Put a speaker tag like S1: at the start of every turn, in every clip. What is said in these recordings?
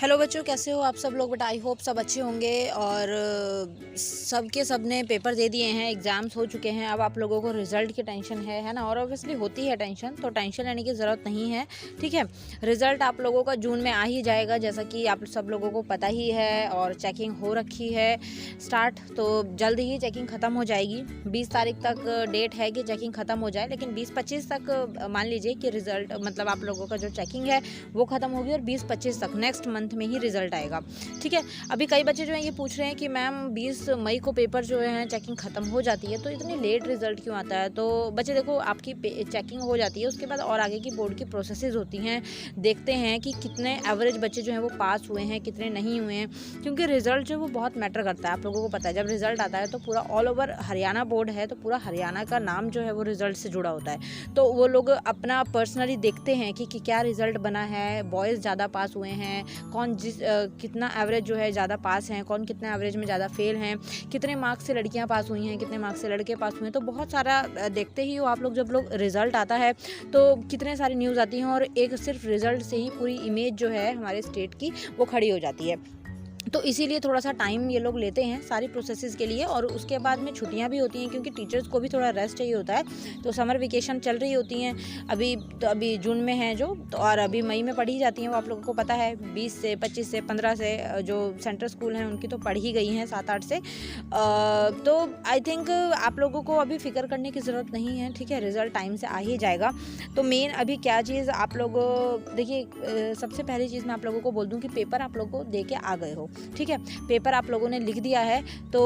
S1: Hello बच्चों, कैसे हो आप सब लोग। बट आई होप सब अच्छे होंगे और सब ने पेपर दे दिए हैं, एग्ज़ाम्स हो चुके हैं। अब आप लोगों को रिज़ल्ट की टेंशन है ना। और ऑब्वियसली होती है टेंशन, तो टेंशन लेने की ज़रूरत नहीं है। ठीक है, रिज़ल्ट आप लोगों का जून में आ ही जाएगा, जैसा कि आप सब लोगों को पता ही है। और चेकिंग हो रखी है स्टार्ट, तो जल्द ही चेकिंग ख़त्म हो जाएगी। 20 तारीख तक डेट है कि चेकिंग ख़त्म हो जाए, लेकिन 20-25 तक मान लीजिए कि रिज़ल्ट मतलब आप लोगों का जो चेकिंग है वो ख़त्म होगी और 20-25 तक नेक्स्ट मंथ में ही रिजल्ट आएगा। ठीक है, अभी कई बच्चे जो हैं ये पूछ रहे हैं कि मैम 20 मई को पेपर जो है चेकिंग ख़त्म हो जाती है, तो इतनी लेट रिजल्ट क्यों आता है। तो बच्चे देखो, आपकी चेकिंग हो जाती है, उसके बाद और आगे की बोर्ड की प्रोसेसेस होती हैं। देखते हैं कि कितने एवरेज बच्चे जो हैं वो पास हुए हैं, कितने नहीं हुए हैं, क्योंकि रिजल्ट जो है वो बहुत मैटर करता है। आप लोगों को पता है, जब रिजल्ट आता है तो पूरा ऑल ओवर हरियाणा बोर्ड है, तो पूरा हरियाणा का नाम जो है वो रिजल्ट से जुड़ा होता है। तो वो लोग अपना पर्सनली देखते हैं कि क्या रिजल्ट बना है, बॉयज़ ज़्यादा पास हुए हैं, कौन कितना एवरेज जो है ज़्यादा पास हैं, कौन कितना एवरेज में ज़्यादा फेल हैं, कितने मार्क्स से लड़कियां पास हुई हैं, कितने मार्क्स से लड़के पास हुए हैं। तो बहुत सारा देखते ही हो आप लोग। जब लोग रिज़ल्ट आता है तो कितने सारी न्यूज़ आती हैं, और एक सिर्फ रिज़ल्ट से ही पूरी इमेज जो है हमारे स्टेट की वो खड़ी हो जाती है। तो इसीलिए थोड़ा सा टाइम ये लोग लेते हैं सारी प्रोसेसेस के लिए। और उसके बाद में छुट्टियां भी होती हैं, क्योंकि टीचर्स को भी थोड़ा रेस्ट चाहिए होता है। तो समर वेकेशन चल रही होती हैं अभी जून में है जो, तो और अभी मई में पढ़ी जाती हैं, वो आप लोगों को पता है। 20 से 25 से 15 से जो सेंट्रल स्कूल हैं उनकी तो पढ़ ही गई हैं 7-8 से। तो आई थिंक आप लोगों को अभी फ़िक्र करने की ज़रूरत नहीं है। ठीक है, रिज़ल्ट टाइम से आ ही जाएगा। तो मेन अभी क्या चीज़ आप लोग देखिए, सबसे पहली चीज़ मैं आप लोगों को बोल दूँ कि पेपर आप लोगों को दे के आ गए हो। ठीक है, पेपर आप लोगों ने लिख दिया है, तो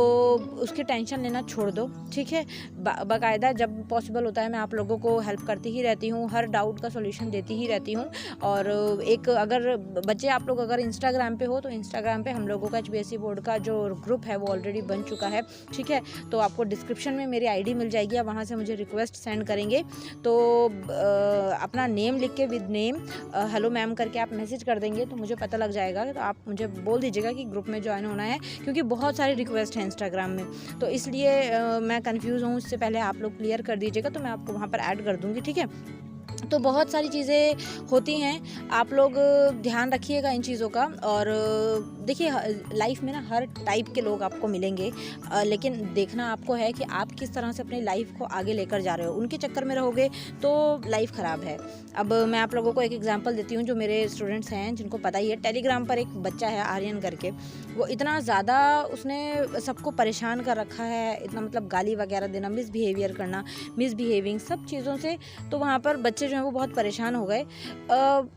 S1: उसकी टेंशन लेना छोड़ दो। ठीक है, बाकायदा जब पॉसिबल होता है मैं आप लोगों को हेल्प करती ही रहती हूँ, हर डाउट का सॉल्यूशन देती ही रहती हूँ। और एक अगर बच्चे आप लोग अगर इंस्टाग्राम पे हो, तो इंस्टाग्राम पे हम लोगों का HBSC बोर्ड का जो ग्रुप है वो ऑलरेडी बन चुका है। ठीक है, तो आपको डिस्क्रिप्शन में मेरी ID मिल जाएगी, आप वहाँ से मुझे रिक्वेस्ट सेंड करेंगे तो अपना नेम लिख के विद नेम हेलो मैम करके आप मैसेज कर देंगे, तो मुझे पता लग जाएगा। तो आप मुझे बोल दीजिएगा कि ग्रुप में ज्वाइन होना है, क्योंकि बहुत सारी रिक्वेस्ट हैं इंस्टाग्राम में, तो इसलिए मैं कंफ्यूज हूँ। इससे पहले आप लोग क्लियर कर दीजिएगा, तो मैं आपको वहाँ पर ऐड कर दूँगी। ठीक है, तो बहुत सारी चीज़ें होती हैं, आप लोग ध्यान रखिएगा इन चीज़ों का। और देखिए, लाइफ में ना हर टाइप के लोग आपको मिलेंगे, लेकिन देखना आपको है कि आप किस तरह से अपनी लाइफ को आगे लेकर जा रहे हो। उनके चक्कर में रहोगे तो लाइफ ख़राब है। अब मैं आप लोगों को एक एग्जांपल देती हूँ, जो मेरे स्टूडेंट्स हैं जिनको पता ही है। टेलीग्राम पर एक बच्चा है आर्यन करके, वो इतना ज़्यादा उसने सबको परेशान कर रखा है, इतना मतलब गाली वगैरह देना, मिसबिहेवियर करना, मिसबिहेविंग सब चीज़ों से। तो वहाँ पर बच्चे जो हैं वो बहुत परेशान हो गए।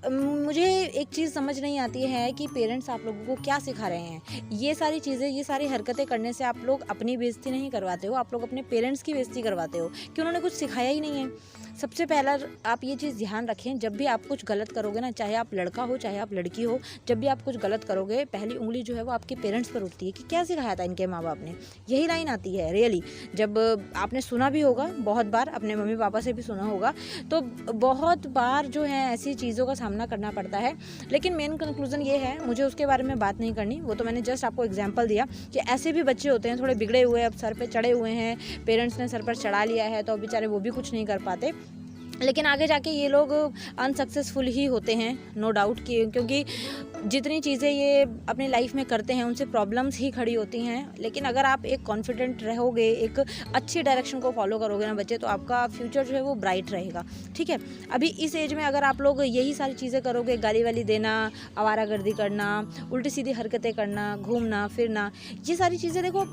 S1: मुझे एक चीज़ समझ नहीं आती है कि पेरेंट्स आप लोगों को क्या सिखा रहे हैं। ये सारी चीज़ें, ये सारी हरकतें करने से आप लोग अपनी बेइज्जती नहीं करवाते हो, आप लोग अपने पेरेंट्स की बेइज्जती करवाते हो, कि उन्होंने कुछ सिखाया ही नहीं है। सबसे पहला आप ये चीज़ ध्यान रखें, जब भी आप कुछ गलत करोगे ना, चाहे आप लड़का हो चाहे आप लड़की हो, जब भी आप कुछ गलत करोगे पहली उंगली जो है वो आपके पेरेंट्स पर उठती है कि क्या सिखाया था इनके माँ बाप ने। यही लाइन आती है रियली, जब आपने सुना भी होगा बहुत बार, अपने मम्मी पापा से भी सुना होगा। तो बहुत बार जो है ऐसी चीज़ों का सामना करना पड़ता है। लेकिन मेन कंक्लूज़न ये है, मुझे उसके बारे में बात नहीं करनी, वो तो मैंने जस्ट आपको एग्जांपल दिया कि ऐसे भी बच्चे होते हैं थोड़े बिगड़े हुए, अब सर पे चढ़े हुए हैं, पेरेंट्स ने सर पर चढ़ा लिया है, तो बेचारे वो भी कुछ नहीं कर पाते। लेकिन आगे जाके ये लोग अनसक्सेसफुल ही होते हैं, नो डाउट, क्योंकि जितनी चीज़ें ये अपनी लाइफ में करते हैं उनसे प्रॉब्लम्स ही खड़ी होती हैं। लेकिन अगर आप एक कॉन्फिडेंट रहोगे, एक अच्छी डायरेक्शन को फॉलो करोगे ना बच्चे, तो आपका फ्यूचर जो है वो ब्राइट रहेगा। ठीक है, अभी इस एज में अगर आप लोग यही सारी चीज़ें करोगे, गाली वाली देना, आवारागर्दी करना, उल्टी सीधी हरकतें करना, घूमना फिरना, ये सारी चीज़ें देखो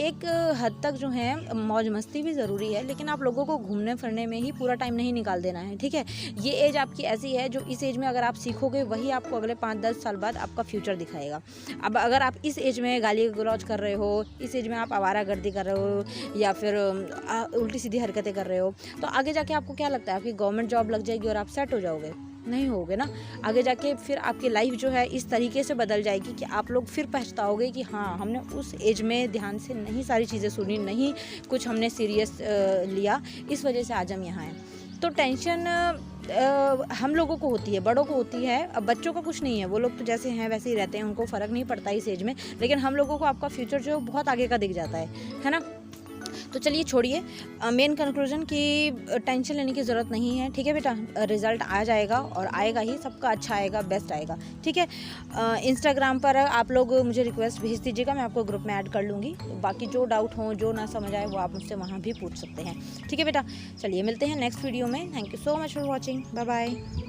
S1: एक हद तक जो है मौज मस्ती भी ज़रूरी है, लेकिन आप लोगों को घूमने फिरने में ही पूरा टाइम नहीं निकाल देना है। ठीक है, ये एज आपकी ऐसी है जो इस एज में अगर आप सीखोगे वही आपको अगले 5-10 साल बाद आपका फ्यूचर दिखाएगा। अब अगर आप इस एज में गाली गलौज कर रहे हो, इस एज में आप आवारागर्दी कर रहे हो, या फिर उल्टी सीधी हरकतें कर रहे हो, तो आगे जाके आपको क्या लगता है आपकी गवर्नमेंट जॉब लग जाएगी और आप सेट हो जाओगे? नहीं होगे ना। आगे जाके फिर आपकी लाइफ जो है इस तरीके से बदल जाएगी कि आप लोग फिर पछताओगे कि हाँ, हमने उस एज में ध्यान से नहीं सारी चीज़ें सुनी, नहीं कुछ हमने सीरियस लिया, इस वजह से आज हम यहाँ हैं। तो टेंशन हम लोगों को होती है, बड़ों को होती है। अब बच्चों का कुछ नहीं है, वो लोग तो जैसे हैं वैसे ही रहते हैं, उनको फ़र्क नहीं पड़ता इस एज में। लेकिन हम लोगों को आपका फ्यूचर जो है बहुत आगे का दिख जाता है ना। तो चलिए छोड़िए, मेन कंक्लूजन कि टेंशन लेने की ज़रूरत नहीं है, ठीक है बेटा। रिज़ल्ट आ जाएगा और आएगा ही, सबका अच्छा आएगा, बेस्ट आएगा, ठीक है। इंस्टाग्राम पर आप लोग मुझे रिक्वेस्ट भेज दीजिएगा, मैं आपको ग्रुप में ऐड कर लूँगी। बाकी जो डाउट हो, जो ना समझ आए, वो आप मुझसे वहाँ भी पूछ सकते हैं, ठीक है बेटा। चलिए मिलते हैं नेक्स्ट वीडियो में। Thank you so much for watching, bye bye.